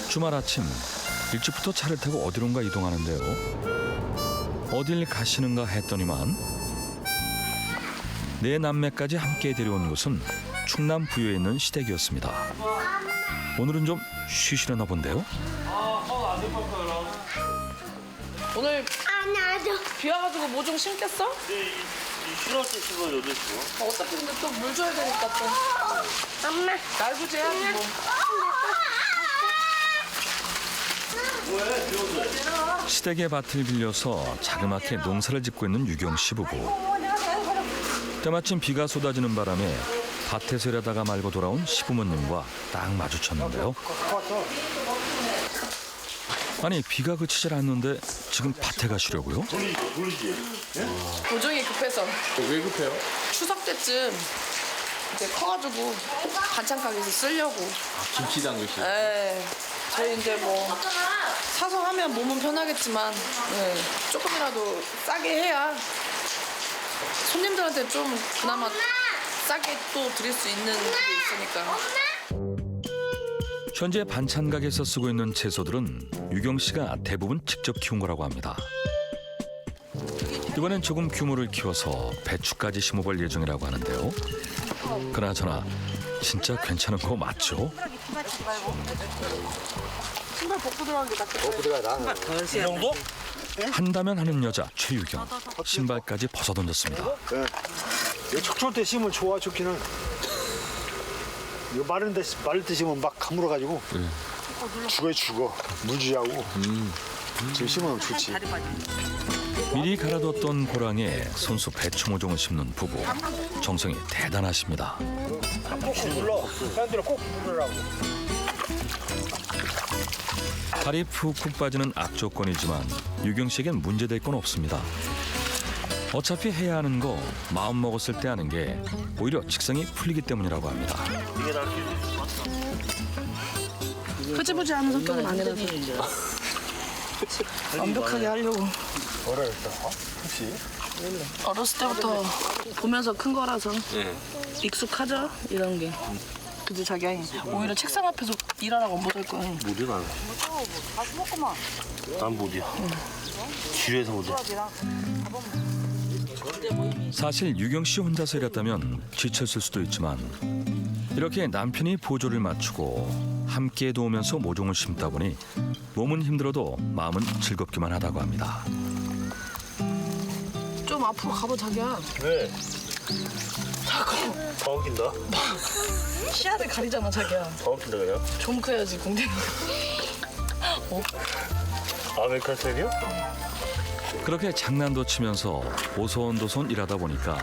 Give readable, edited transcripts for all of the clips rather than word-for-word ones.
주말 아침 일찍부터 차를 타고 어디론가 이동하는데요. 어딜 가시는가 했더니만 네 남매까지 함께 데려온 곳은 충남 부여에 있는 시댁이었습니다. 오늘은 좀 쉬시려나 본데요. 오늘 나도. 비 와가지고 뭐 좀 심겠어? 실어 쓰시고 여기 있고. 어차피 근데 또 물 줘야 되니까 또 엄마. 날부지 해야지 뭐. 시댁의 밭을 빌려서 자그맣게 농사를 짓고 있는 유경 씨 부부. 때마침 비가 쏟아지는 바람에 밭에서 일하다가 말고 돌아온 시부모님과 딱 마주쳤는데요. 아니 비가 그치질 않는데 지금 밭에 가시려고요? 돌리지. 보정이 급해서 왜 급해요? 추석 때쯤 이제 커가지고 반찬 가게에서 쓰려고. 김치 담그시. 에 저희 이제 뭐 사서 하면 몸은 편하겠지만 조금이라도 싸게 해야 손님들한테 좀 그나마 싸게 또 드릴 수 있는 게 있으니까. 현재 반찬 가게에서 쓰고 있는 채소들은 유경 씨가 대부분 직접 키운 거라고 합니다. 이번엔 조금 규모를 키워서 배추까지 심어볼 예정이라고 하는데요. 그나저나 진짜 괜찮은 거 맞죠? 신발 벗고 들어가는 게 낫겠다. 이 정도? 한다면 하는 여자 최유경. 신발까지 벗어던졌습니다. 이거 척추할 때 심으면 좋아 좋기는. 이거 마를 때 심으면 막 가물어가지고 죽어 물 주자고. 지금 심으면 좋지. 미리 갈아뒀던 고랑에 손수 배추 모종을 심는 부부. 정성이 대단하십니다. 꼭 눌러. 사람들은 꼭 누르라고. 발이 푹푹 빠지는 악조건이지만 유경 씨에겐 문제될 건 없습니다. 어차피 해야 하는 거 마음 먹었을 때 하는 게 오히려 직성이 풀리기 때문이라고 합니다. 흐지부지 하는 성격은 아니라서 완벽하게 하려고. 뭐라 그랬어? 혹시? 어렸을 때부터 보면서 큰 거라서 익숙하죠? 이런 게. 그지 자기야. 오히려 책상 앞에서 일하라고 못 할 거야. 못해 나는. 난 못이야. 지루해서 못해. 사실 유경 씨 혼자서 일했다면 지쳤을 수도 있지만 이렇게 남편이 보조를 맞추고 함께 도우면서 모종을 심다 보니 몸은 힘들어도 마음은 즐겁기만 하다고 합니다. 좀 앞으로 가봐 자기야. 왜? 더 웃긴다. 시야를 가리잖아 자기야. 더 웃긴다 그냥. 좀 커야지 공댕이. 아메리칸 그렇게 장난도 치면서 오손도손 일하다 보니까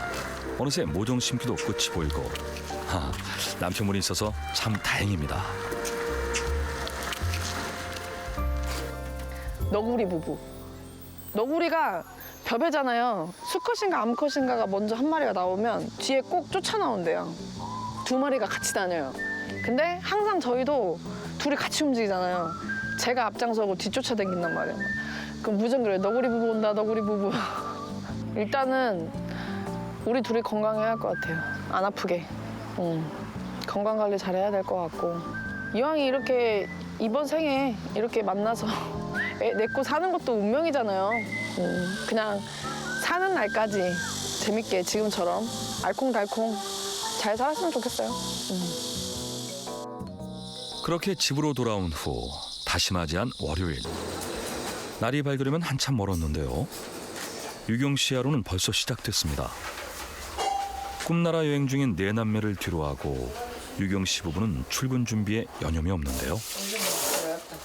어느새 모종 심기도 끝이 보이고 남편분이 있어서 참 다행입니다. 너구리 부부. 너구리가 벼베잖아요. 수컷인가 암컷인가가 먼저 한 마리가 나오면 뒤에 꼭 쫓아나온대요. 두 마리가 같이 다녀요. 근데 항상 저희도 둘이 같이 움직이잖아요. 제가 앞장서고 뒤쫓아다닌단 말이에요. 그럼 무조건 그래요. 너구리 부부 온다, 너구리 부부. 일단은 우리 둘이 건강해야 할 것 같아요. 안 아프게. 건강 관리 잘해야 될 것 같고. 이왕이 이렇게 이번 생에 이렇게 만나서 애 낳고 사는 것도 운명이잖아요. 그냥 사는 날까지 재밌게 지금처럼 알콩달콩 잘 살았으면 좋겠어요. 그렇게 집으로 돌아온 후 다시 맞이한 월요일. 날이 밝으려면 한참 멀었는데요. 유경 씨 하루는 벌써 시작됐습니다. 꿈나라 여행 중인 네 남매를 뒤로하고 유경 씨 부부는 출근 준비에 여념이 없는데요.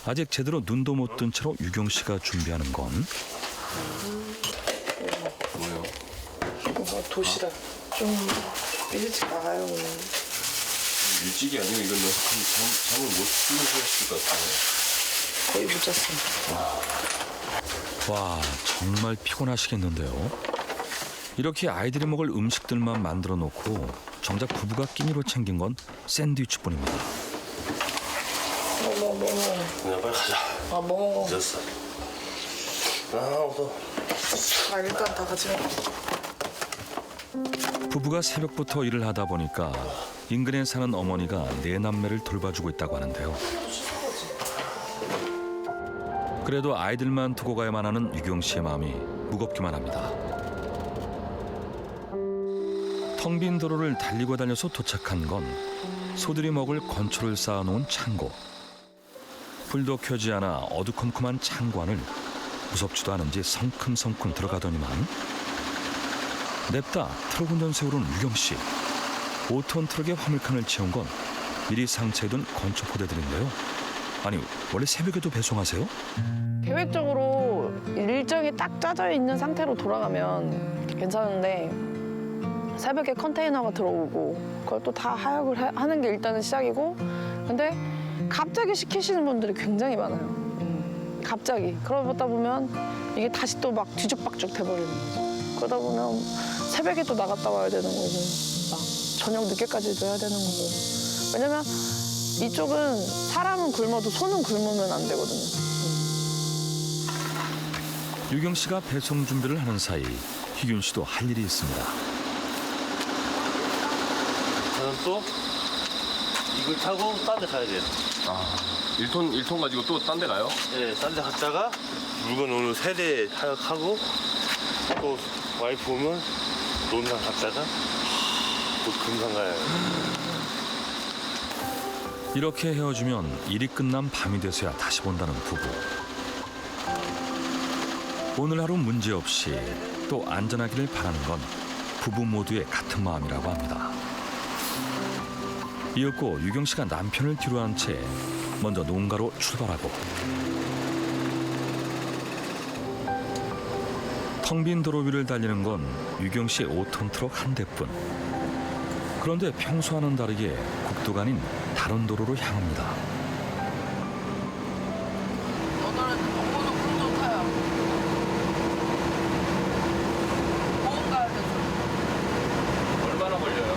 아직 제대로 눈도 못 뜬 채로 유경 씨가 준비하는 건 뭐예요? 도시락 좀 일찍 나가요 오늘. 일찍이 아니고 이거는 잠을 못 주무셔 하실 것 같아요. 거의 못 잤어요. 와 정말 피곤하시겠는데요. 이렇게 아이들이 먹을 음식들만 만들어 놓고 정작 부부가 끼니로 챙긴 건 샌드위치뿐입니다. 그냥 빨리 가자. 아 먹어. 늦었어. 웃어. 아 일단 다 같이 먹어. 부부가 새벽부터 일을 하다 보니까 인근에 사는 어머니가 네 남매를 돌봐주고 있다고 하는데요. 그래도 아이들만 두고 가야만 하는 유경 씨의 마음이 무겁기만 합니다. 텅 빈 도로를 달리고 다녀서 도착한 건 소들이 먹을 건초를 쌓아놓은 창고. 불도 켜지 않아 어두컴컴한 창고 안을 무섭지도 않은지 성큼성큼 들어가더니만 냅다 트럭 운전세 오른 유경 씨. 5톤 트럭에 화물칸을 채운 건 미리 상차해둔 건초 포대들인데요. 아니 원래 새벽에도 배송하세요? 계획적으로 일정이 딱 짜져 있는 상태로 돌아가면 괜찮은데 새벽에 컨테이너가 들어오고 그걸 또 다 하역을 하는 게 일단은 시작이고 근데 갑자기 시키시는 분들이 굉장히 많아요. 갑자기. 그러다 보면 이게 다시 또 막 뒤죽박죽 돼버리는 거죠. 그러다 보면 새벽에 또 나갔다 와야 되는 거고 막 저녁 늦게까지도 해야 되는 거고 왜냐면 이쪽은 사람은 굶어도 손은 굶으면 안 되거든요. 유경 씨가 배송 준비를 하는 사이 희균 씨도 할 일이 있습니다. 저는 또 이걸 타고 딴 데 가야 돼요. 1톤 가지고 또 딴 데 가요? 네, 딴 데 갔다가 물건 오늘 세대 하역하고 또 와이프 오면 논산 갔다가 또 금산 가요. 이렇게 헤어지면 일이 끝난 밤이 돼서야 다시 본다는 부부. 오늘 하루 문제없이 또 안전하기를 바라는 건 부부 모두의 같은 마음이라고 합니다. 이윽고 유경 씨가 남편을 뒤로 한 채 먼저 농가로 출발하고 텅 빈 도로 위를 달리는 건 유경 씨의 5톤 트럭 한 대뿐. 그런데 평소와는 다르게 국도가 아닌 다른 도로로 향합니다. 오늘은 공도 타요. 보험 가야 돼서. 얼마나 걸려요?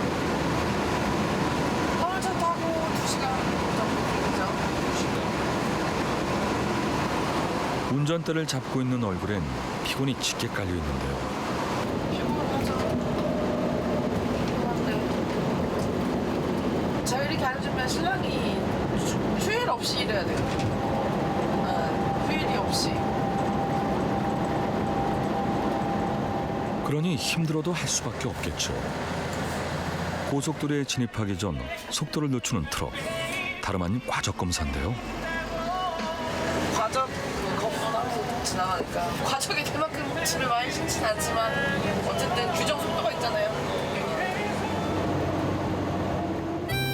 화물차 타고 2시간 정도 걸리죠. 운전대를 잡고 있는 얼굴엔 피곤이 짙게 깔려 있는데요. 피곤하죠. 피곤한데 제가 이렇게 하는 준비한 신랑이 휴일 없이 일해야 돼요. 휴일이 없이. 그러니 힘들어도 할 수밖에 없겠죠. 고속도로에 진입하기 전 속도를 늦추는 트럭. 다름 아닌 과적 검사인데요. 과적 검문하면서 지나가니까 과적이 그만큼 집에 많이 신진 않지만 어쨌든 규정 속도가 있잖아요.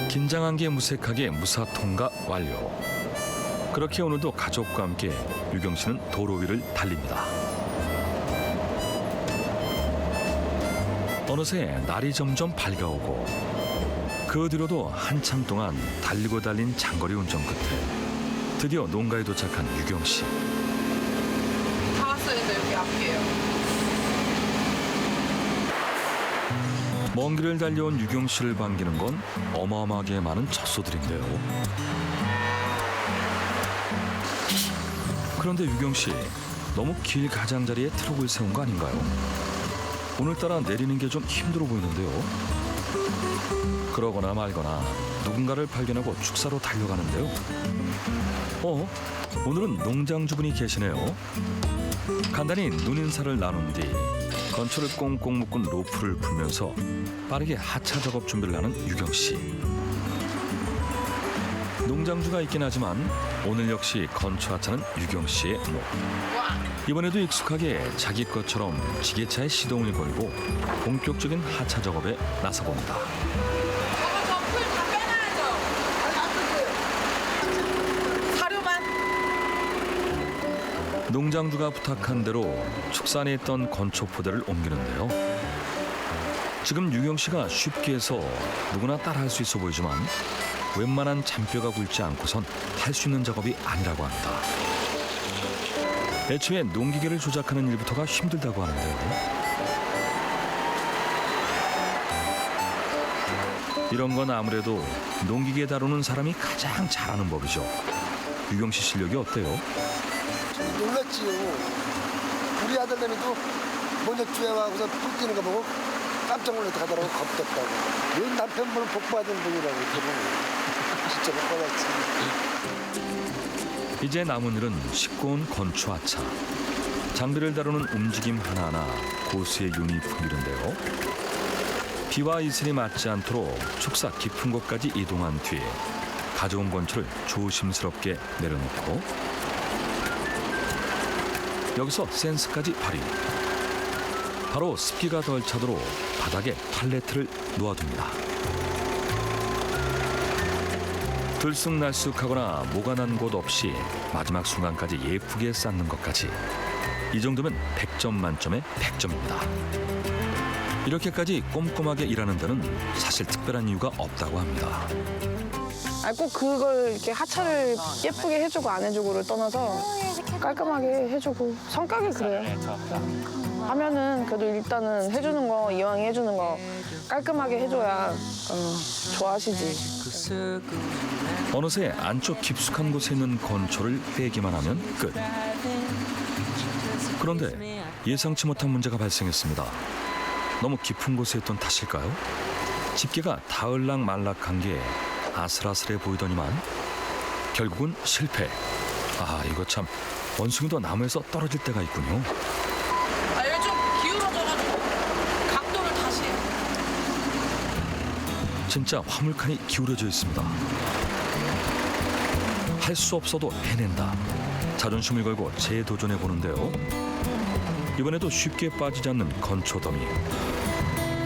긴장한 게 무색하게 무사 통과 완료. 그렇게 오늘도 가족과 함께 유경 씨는 도로 위를 달립니다. 어느새 날이 점점 밝아오고 그 뒤로도 한참 동안 달리고 달린 장거리 운전 끝에 드디어 농가에 도착한 유경 씨. 다 왔어요. 이제 여기 앞이에요. 먼 길을 달려온 유경 씨를 반기는 건 어마어마하게 많은 젖소들인데요. 그런데 유경 씨, 너무 길 가장자리에 트럭을 세운 거 아닌가요? 오늘따라 내리는 게 좀 힘들어 보이는데요. 그러거나 말거나 누군가를 발견하고 축사로 달려가는데요. 오늘은 농장주분이 계시네요. 간단히 눈인사를 나눈 뒤 건초를 꽁꽁 묶은 로프를 풀면서 빠르게 하차 작업 준비를 하는 유경 씨. 농장주가 있긴 하지만 오늘 역시 건초 하차는 유경 씨의 목. 이번에도 익숙하게 자기 것처럼 지게차에 시동을 걸고 본격적인 하차 작업에 나서봅니다. 저풀다 빼놔야죠. 사료만. 농장주가 부탁한 대로 축산에 있던 건초 포대를 옮기는데요. 지금 유경 씨가 쉽게 해서 누구나 따라할 수 있어 보이지만 웬만한 잔뼈가 굵지 않고선 할 수 있는 작업이 아니라고 합니다. 애초에 농기계를 조작하는 일부터가 힘들다고 하는데요. 이런 건 아무래도 농기계 다루는 사람이 가장 잘하는 법이죠. 유경 씨 실력이 어때요? 놀랐지요. 우리 아들내미도 먼저 주행하고서 푹 뛰는 거 보고 깜짝 놀라서 가더라고. 겁졌다고. 왜 남편분은 복받은 분이라고. 그러고 진짜 못 받았지. 이제 남은 일은 싣고 온 건초 하차. 장비를 다루는 움직임 하나하나 고수의 윤이 풍기는데요. 비와 이슬이 맞지 않도록 축사 깊은 곳까지 이동한 뒤에 가져온 건초를 조심스럽게 내려놓고 여기서 센스까지 발휘. 바로 습기가 덜 차도록 바닥에 팔레트를 놓아둡니다. 들쑥날쑥하거나 모가 난 곳 없이 마지막 순간까지 예쁘게 쌓는 것까지. 이 정도면 100점 만점에 100점입니다. 이렇게까지 꼼꼼하게 일하는 데는 사실 특별한 이유가 없다고 합니다. 아니 꼭 그걸 이렇게 하차를 예쁘게 해주고 안 해주고를 떠나서 깔끔하게 해주고 성격이 그래요. 하면은 그래도 일단은 해주는 거 이왕에 해주는 거 깔끔하게 해줘야 좋아하시지. 어느새 안쪽 깊숙한 곳에 있는 건초를 빼기만 하면 끝. 그런데 예상치 못한 문제가 발생했습니다. 너무 깊은 곳에 있던 탓일까요? 집게가 닿을락 말락한 게 아슬아슬해 보이더니만 결국은 실패. 아, 이거 참 원숭이도 나무에서 떨어질 때가 있군요. 아 여기 좀 기울어져가지고 각도를 다시. 진짜 화물칸이 기울어져 있습니다. 할 수 없어도 해낸다. 자존심을 걸고 재도전해 보는데요. 이번에도 쉽게 빠지지 않는 건초더미.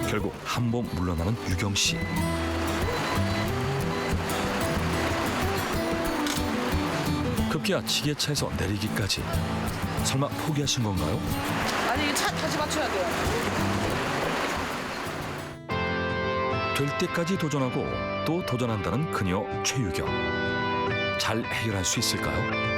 결국 한 몸 물러나는 유경 씨. 급기야 지게차에서 내리기까지. 설마 포기하신 건가요? 아니 차 다시 맞춰야 돼요. 될 때까지 도전하고 또 도전한다는 그녀 최유경. 잘 해결할 수 있을까요?